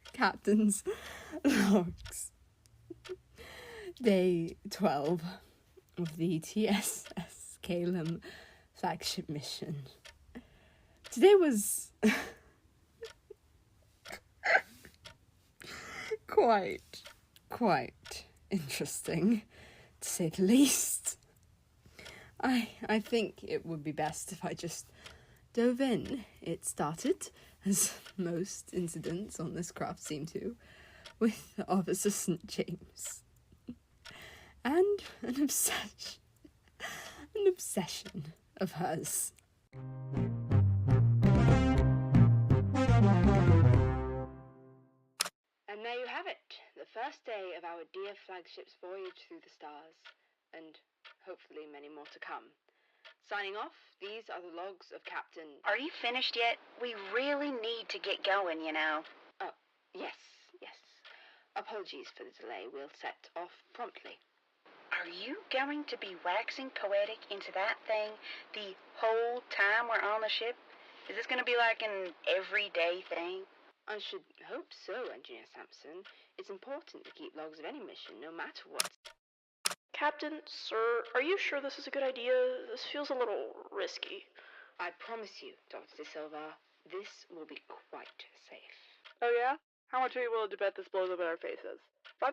Captain's logs. Day 12 of the TSS Caelum flagship mission. Today was quite interesting, to say the least. I think it would be best if I just dove in. It started, as most incidents on this craft seem to, with Officer St. James. And an obsession of hers. And there you have it, the first day of our dear flagship's voyage through the stars, and hopefully many more to come. Signing off, these are the logs of Captain... Are you finished yet? We really need to get going, you know. Oh, yes. Apologies for the delay. We'll set off promptly. Are you going to be waxing poetic into that thing the whole time we're on the ship? Is this going to be like an everyday thing? I should hope so, Engineer Sampson. It's important to keep logs of any mission, no matter what. Captain, sir, are you sure this is a good idea? This feels a little risky. I promise you, Dr. DeSilva, this will be quite safe. Oh yeah? How much are you willing to bet this blows up in our faces? $5?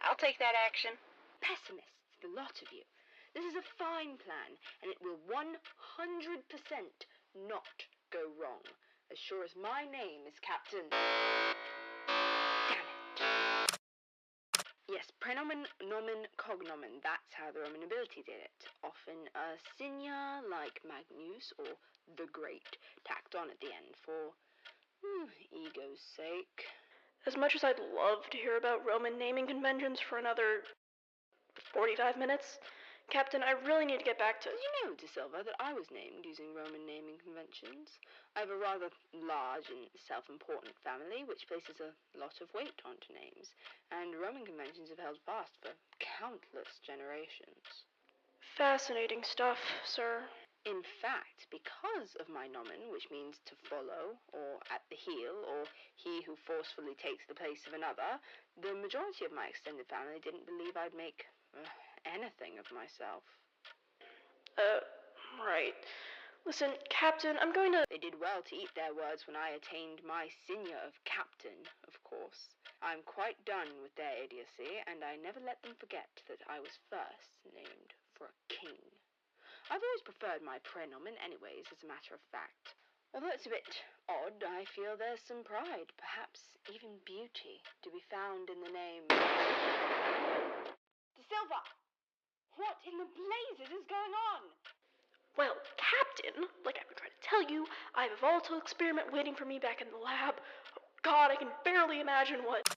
I'll take that action. Pessimists, the lot of you. This is a fine plan, and it will 100% not go wrong. As sure as my name is Captain... Damn it. Yes, prenomen, nomen, cognomen. That's how the Roman nobility did it. Often a signa like Magnus or the Great tacked on at the end for ego's sake. As much as I'd love to hear about Roman naming conventions for another 45 minutes, Captain, I really need to get back to... Did you know, DeSilva, that I was named using Roman naming conventions? I have a rather large and self-important family, which places a lot of weight onto names, and Roman conventions have held fast for countless generations. Fascinating stuff, sir. In fact, because of my nomen, which means to follow, or at the heel, or he who forcefully takes the place of another, the majority of my extended family didn't believe I'd make anything of myself. Right. Listen, Captain, I'm going to... They did well to eat their words when I attained my signa of captain, of course. I'm quite done with their idiocy, and I never let them forget that I was first named for a king. I've always preferred my prenomen anyways, as a matter of fact. Although it's a bit odd, I feel there's some pride, perhaps even beauty, to be found in the name... DeSilva! What in the blazes is going on? Well, Captain, like I've been trying to tell you, I have a volatile experiment waiting for me back in the lab. Oh, God, I can barely imagine what...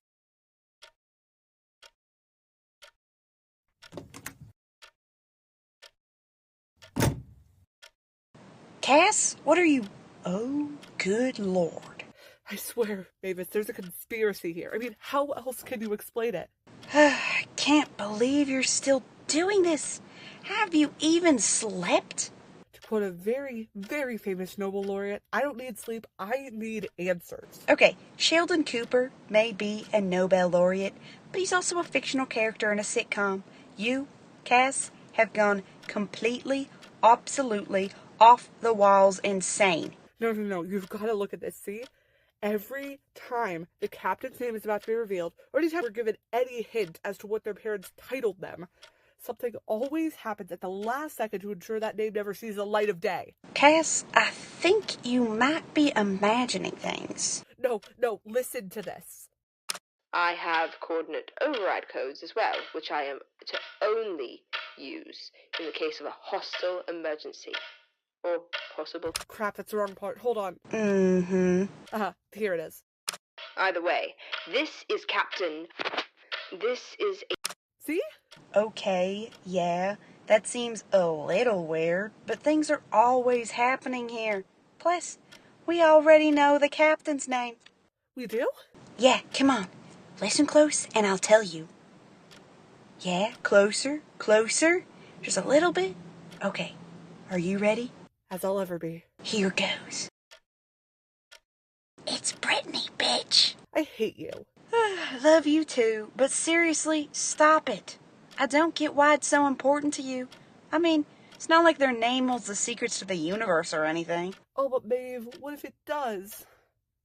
Cass, what are you... Oh, good Lord. I swear, Mavis, there's a conspiracy here. I mean, how else can you explain it? I can't believe you're still doing this. Have you even slept? To quote a very, very famous Nobel laureate, I don't need sleep, I need answers. Okay, Sheldon Cooper may be a Nobel laureate, but he's also a fictional character in a sitcom. You, Cass, have gone completely, absolutely off the walls insane. No, you've got to look at this, see? Every time the captain's name is about to be revealed, or anytime we're given any hint as to what their parents titled them, Something always happens at the last second to ensure that name never sees the light of day. Cass, I think you might be imagining things. No, listen to this. I have coordinate override codes as well, which I am to only use in the case of a hostile emergency. Or possible. Crap, that's the wrong part. Hold on. Here it is. Either way, this is Captain. This is a... See? Okay, yeah, that seems a little weird, but things are always happening here. Plus, we already know the captain's name. We do? Yeah, come on. Listen close and I'll tell you. Yeah, closer. Just a little bit. Okay, are you ready? As I'll ever be. Here goes. It's Brittany, bitch. I hate you. Love you too, but seriously, stop it. I don't get why it's so important to you. I mean, it's not like their name holds the secrets to the universe or anything. Oh, but Maeve, what if it does?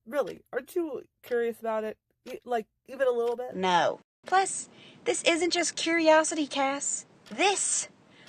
Really, aren't you curious about it? Like, even a little bit? No. Plus, this isn't just curiosity, Cass. This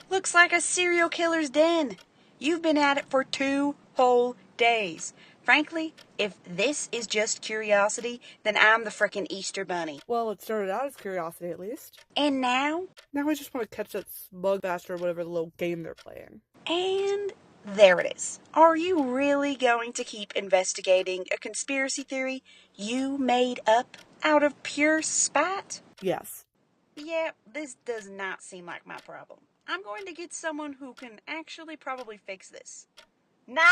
looks like a serial killer's den. You've been at it for 2 whole days. Frankly, if this is just curiosity, then I'm the frickin' Easter Bunny. Well, it started out as curiosity, at least. And now? Now I just want to catch that smug bastard or whatever the little game they're playing. And there it is. Are you really going to keep investigating a conspiracy theory you made up out of pure spite? Yes. Yeah, this does not seem like my problem. I'm going to get someone who can actually probably fix this. Nye!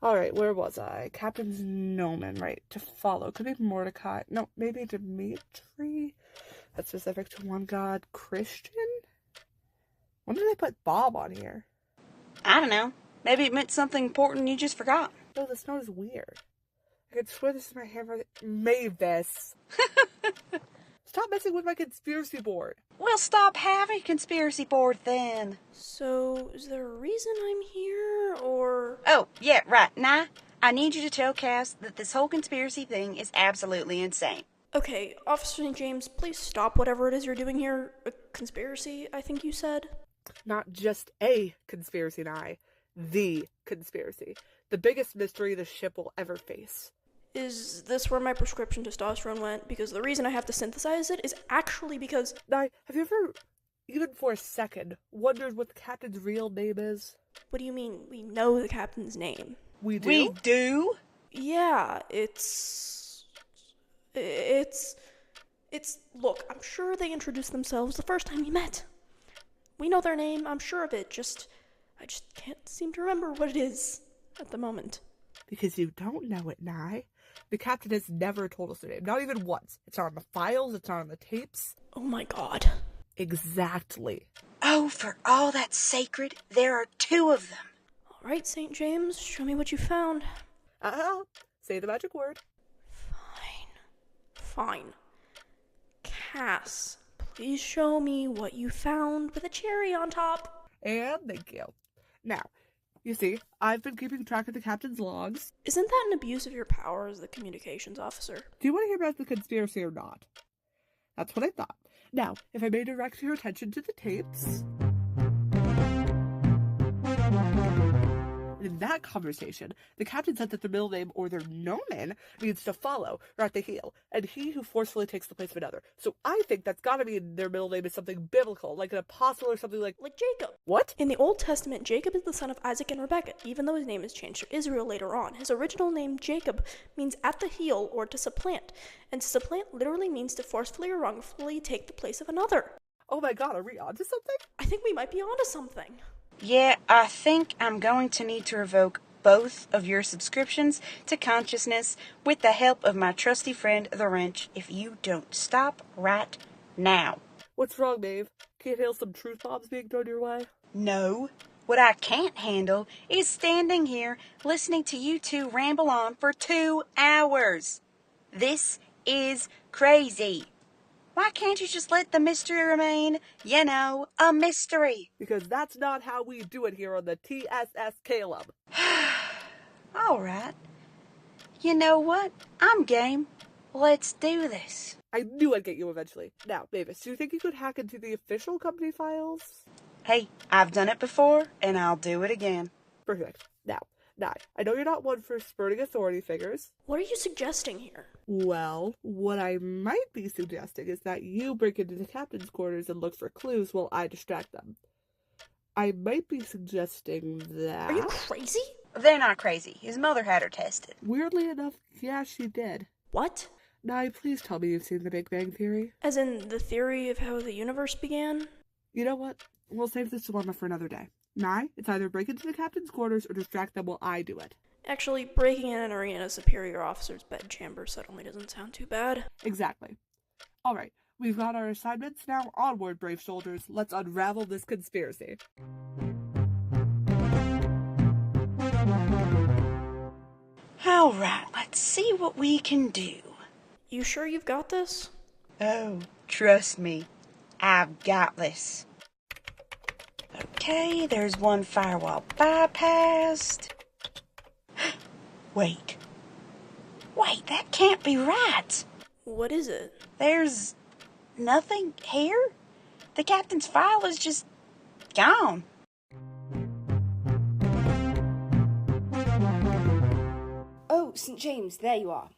Alright, where was I? Captain's Nomen, right, to follow. Could be Mordecai. No, maybe Dimitri? That's specific to one god. Christian? When did they put Bob on here? I don't know. Maybe it meant something important you just forgot. No, this note is weird. I could swear this is my handwriting. Mavis. Stop messing with my conspiracy board. We'll stop having a conspiracy board then. So, is there a reason I'm here, or... Oh, yeah, right. Nah, I need you to tell Cass that this whole conspiracy thing is absolutely insane. Okay, Officer St. James, please stop whatever it is you're doing here. A conspiracy, I think you said? Not just a conspiracy, Nye. The conspiracy. The biggest mystery the ship will ever face. Is this where my prescription testosterone went? Because the reason I have to synthesize it is actually because... Nye, have you ever, even for a second, wondered what the captain's real name is? What do you mean, we know the captain's name? We do? We do? Yeah, it's... Look, I'm sure they introduced themselves the first time we met. We know their name, I'm sure of it, I just can't seem to remember what it is at the moment. Because you don't know it, Nye. The captain has never told us their name, not even once. It's not on the files, it's not on the tapes. Oh my god. Exactly. Oh, for all that's sacred, there are 2 of them. Alright, St. James, show me what you found. Say the magic word. Fine. Cass, please show me what you found with a cherry on top. And thank you. Now, you see, I've been keeping track of the captain's logs. Isn't that an abuse of your power as the communications officer? Do you want to hear about the conspiracy or not? That's what I thought. Now, if I may direct your attention to the tapes. In that conversation, the captain said that their middle name or their nomen means to follow or at the heel, and he who forcefully takes the place of another. So I think that's gotta mean their middle name is something biblical, like an apostle or something like Jacob. What? In the Old Testament, Jacob is the son of Isaac and Rebekah, even though his name is changed to Israel later on. His original name, Jacob, means at the heel or to supplant, and to supplant literally means to forcefully or wrongfully take the place of another. Oh my god, are we onto something? I think we might be onto something. Yeah, I think I'm going to need to revoke both of your subscriptions to consciousness with the help of my trusty friend, the Wrench, if you don't stop right now. What's wrong, Maeve? Can't handle some truth bombs being thrown your way? No. What I can't handle is standing here listening to you 2 ramble on for 2 hours. This is crazy. Why can't you just let the mystery remain, a mystery? Because that's not how we do it here on the TSS Caelum. All right. You know what? I'm game. Let's do this. I knew I'd get you eventually. Now, Mavis, do you think you could hack into the official company files? Hey, I've done it before, and I'll do it again. Perfect. Now, Nye, I know you're not one for spurting authority figures. What are you suggesting here? Well, what I might be suggesting is that you break into the captain's quarters and look for clues while I distract them. I might be suggesting that... Are you crazy? They're not crazy. His mother had her tested. Weirdly enough, yeah, she did. What? Nye, please tell me you've seen The Big Bang Theory. As in the theory of how the universe began? You know what? We'll save this dilemma for another day. Nye, it's either break into the captain's quarters or distract them while I do it. Actually, breaking in and entering a superior officer's bedchamber suddenly doesn't sound too bad. Exactly. Alright, we've got our assignments now. Onward, brave soldiers. Let's unravel this conspiracy. Alright, let's see what we can do. You sure you've got this? Oh, trust me. I've got this. Okay, there's one firewall bypassed. Wait, that can't be right. What is it? There's nothing here? The captain's file is just gone. Oh, St. James, there you are.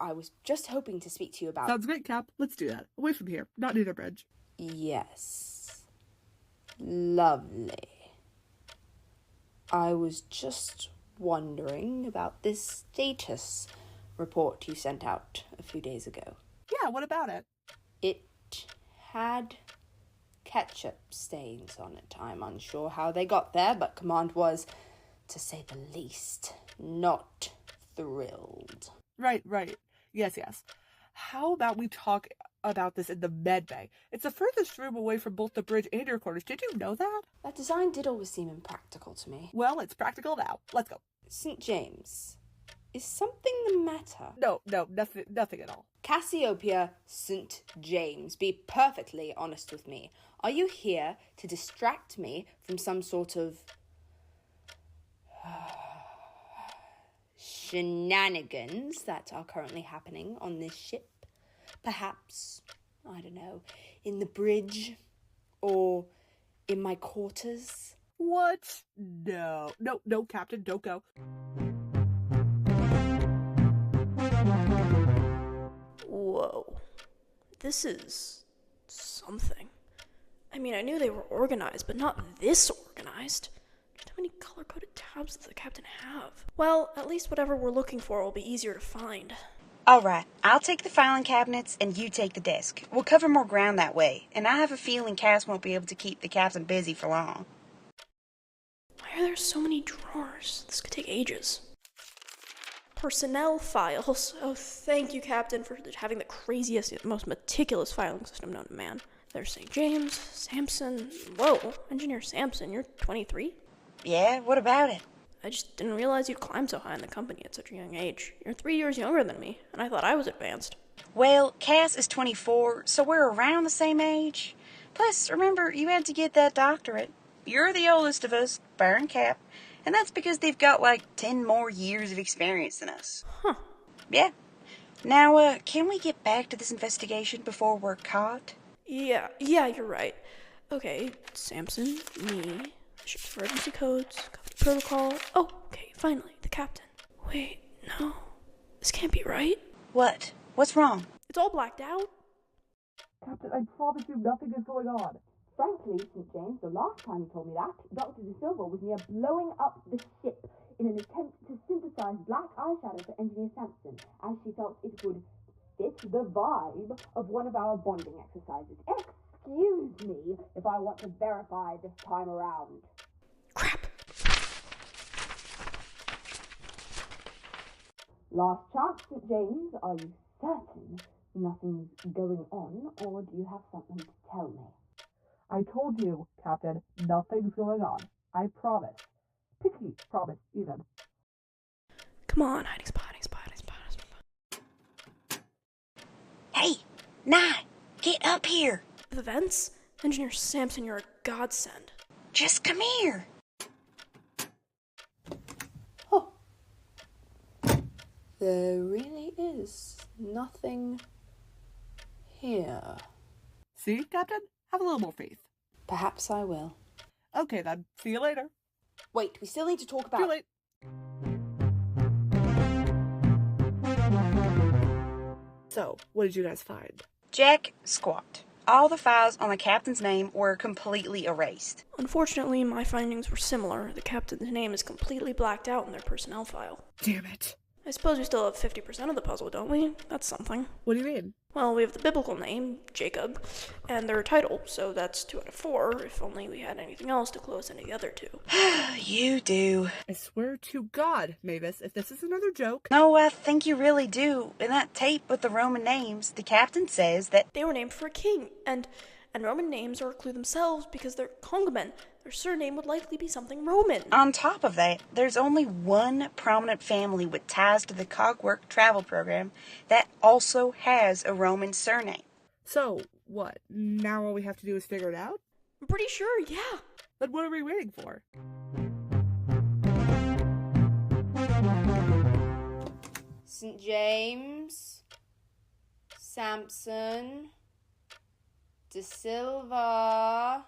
I was just hoping to speak to you about... Sounds great, Cap. Let's do that. Away from here. Not near the bridge. Yes. Lovely. I was just wondering about this status report you sent out a few days ago. Yeah, what about it? It had ketchup stains on it. I'm unsure how they got there, but command was, to say the least, not thrilled. Right. Yes. How about we talk about this in the med bay? It's the furthest room away from both the bridge and your quarters. Did you know that? That design did always seem impractical to me. Well, it's practical now. Let's go. St. James, is something the matter? No, nothing at all. Cassiopeia, St. James, be perfectly honest with me. Are you here to distract me from some sort of shenanigans that are currently happening on this ship? Perhaps, I don't know, in the bridge or in my quarters? What? No, Captain, don't go. Whoa. This is something. I mean, I knew they were organized, but not this organized. Just how many color-coded tabs does the captain have? Well, at least whatever we're looking for will be easier to find. Alright, I'll take the filing cabinets and you take the desk. We'll cover more ground that way, and I have a feeling Cass won't be able to keep the captain busy for long. Why are there so many drawers? This could take ages. Personnel files. Oh, thank you, Captain, for having the craziest, most meticulous filing system known to man. There's St. James, Sampson. Whoa, Engineer Sampson, you're 23? Yeah, what about it? I just didn't realize you'd climb so high in the company at such a young age. You're 3 years younger than me, and I thought I was advanced. Well, Cass is 24, so we're around the same age. Plus, remember, you had to get that doctorate. You're the oldest of us, bar and Cap, and that's because they've got like 10 more years of experience than us. Huh. Yeah. Now, can we get back to this investigation before we're caught? Yeah, you're right. Okay, Sampson, me, ship's emergency codes, company protocol. Oh, okay, finally, the captain. Wait, no. This can't be right. What? What's wrong? It's all blacked out. Captain, I promise you nothing is going on. Frankly, St. James, the last time you told me that, Dr. DeSilva was near blowing up the ship in an attempt to synthesize black eyeshadow for Engineer Sampson, as she felt it would fit the vibe of one of our bonding exercises. Excuse me if I want to verify this time around. Crap. Last chance, St. James. Are you certain nothing's going on, or do you have something to tell me? I told you, Captain, nothing's going on. I promise. Pinky promise, even. Come on, hiding spot. Hey, Nye, get up here. The vents? Engineer Sampson, you're a godsend. Just come here. Oh. There really is nothing here. See, Captain? Have a little more faith. Perhaps I will. Okay, then. See you later. Wait, we still need to talk about... Too late. So, what did you guys find? Jack squat. All the files on the captain's name were completely erased. Unfortunately, my findings were similar. The captain's name is completely blacked out in their personnel file. Damn it. I suppose we still have 50% of the puzzle, don't we? That's something. What do you mean? Well, we have the biblical name, Jacob, and their title, so that's 2 out of 4, if only we had anything else to close any of the other 2. You do. I swear to God, Mavis, if this is another joke... No, I think you really do. In that tape with the Roman names, the captain says that They were named for a king, and Roman names are a clue themselves because they're cognomen. Their surname would likely be something Roman. on top of that, there's only one prominent family with ties to the Cogwork travel program that also has a Roman surname. So, what? Now all we have to do is figure it out? I'm pretty sure, yeah. Then what are we waiting for? St. James, Sampson, DeSilva.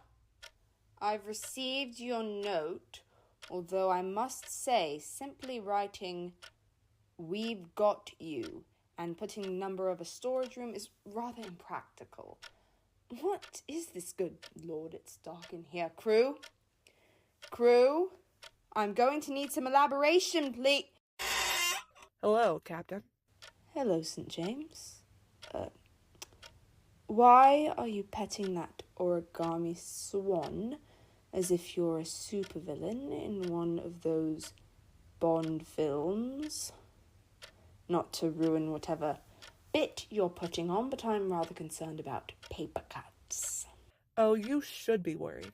I've received your note, although I must say, simply writing, "We've got you," and putting the number of a storage room is rather impractical. What is this, good Lord? It's dark in here. Crew? Crew? I'm going to need some elaboration, please. Hello, Captain. Hello, St. James. Why are you petting that origami swan as if you're a supervillain in one of those Bond films? Not to ruin whatever bit you're putting on, but I'm rather concerned about paper cuts. Oh, you should be worried.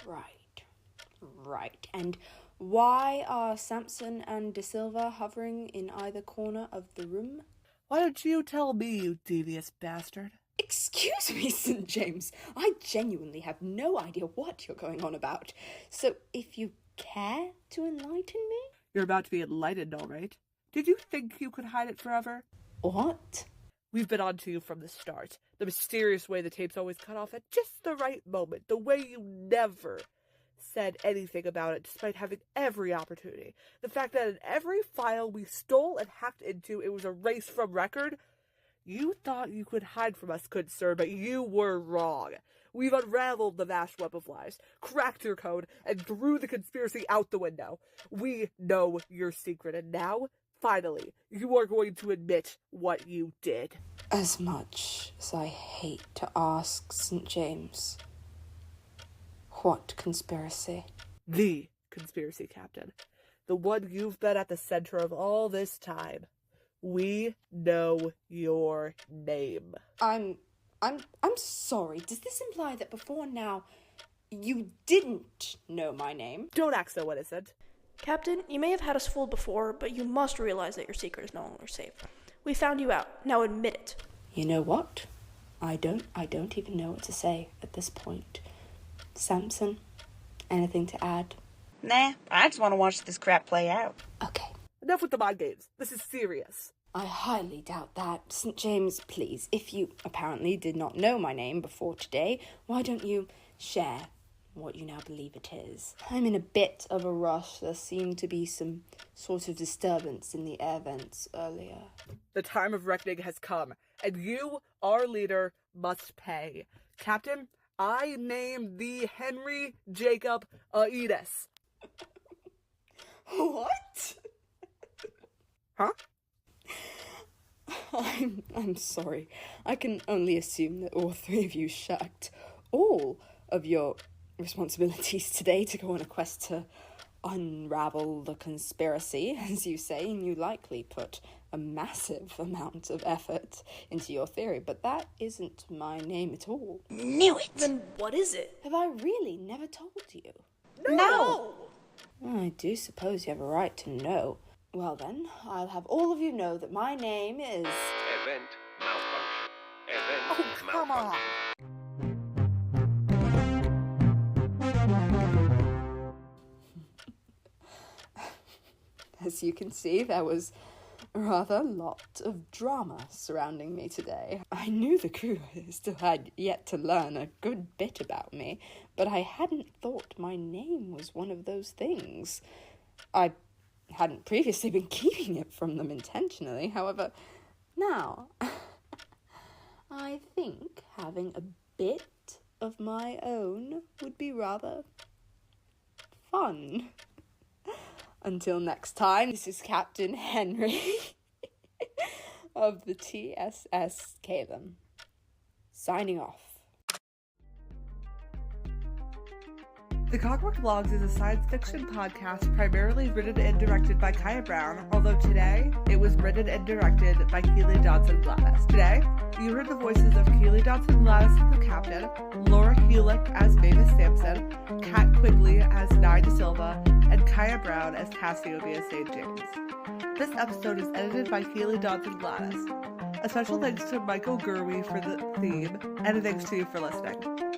Right. And why are Sampson and DeSilva hovering in either corner of the room? Why don't you tell me, you devious bastard? Excuse me, St. James. I genuinely have no idea what you're going on about. So, if you care to enlighten me? You're about to be enlightened, all right. Did you think you could hide it forever? What? We've been on to you from the start. The mysterious way the tapes always cut off at just the right moment. The way you never said anything about it despite having every opportunity. The fact that in every file we stole and hacked into, it was erased from record. You thought you could hide from us, good sir, but you were wrong. We've unraveled the vast web of lies, cracked your code, and threw the conspiracy out the window. We know your secret, and now, finally, you are going to admit what you did. As much as I hate to ask, St. James, what conspiracy? The conspiracy, Captain. The one you've been at the center of all this time. We know your name. I'm sorry. Does this imply that before now you didn't know my name? Don't act so innocent. Captain, you may have had us fooled before, but you must realize that your secret is no longer safe. We found you out. Now admit it. You know what? I don't even know what to say at this point. Sampson, anything to add? Nah, I just want to watch this crap play out. Okay. Enough with the mind games. This is serious. I highly doubt that. St. James, please, if you apparently did not know my name before today, why don't you share what you now believe it is? I'm in a bit of a rush. There seemed to be some sort of disturbance in the air vents earlier. The time of reckoning has come, and you, our leader, must pay. Captain, I name thee Henry Jacob Aedes. What? Huh? I'm sorry. I can only assume that all 3 of you shirked all of your responsibilities today to go on a quest to unravel the conspiracy, as you say, and you likely put a massive amount of effort into your theory, but that isn't my name at all. Knew it! Then what is it? Have I really never told you? No! Well, I do suppose you have a right to know. Well then, I'll have all of you know that my name is... Event malfunction. Event Oh, come on! As you can see, there was rather a lot of drama surrounding me today. I knew the crew still had yet to learn a good bit about me, but I hadn't thought my name was one of those things. I hadn't previously been keeping it from them intentionally, however, now I think having a bit of my own would be rather fun. Until next time, this is Captain Henry of the TSS Caelum, signing off. The Cogwork Logs is a science fiction podcast primarily written and directed by Kaya Brown, although today it was written and directed by Keely Dodson-Gladis. Today, you heard the voices of Keely Dodson-Gladis as the captain, Laura Julich as Mavis Sampson, Kat Quigley as Nye DeSilva, and Kaya Brown as Cassiopeia St. James. This episode is edited by Keely Dodson-Gladis. A special thanks to Michael Gurwey for the theme, and a thanks to you for listening.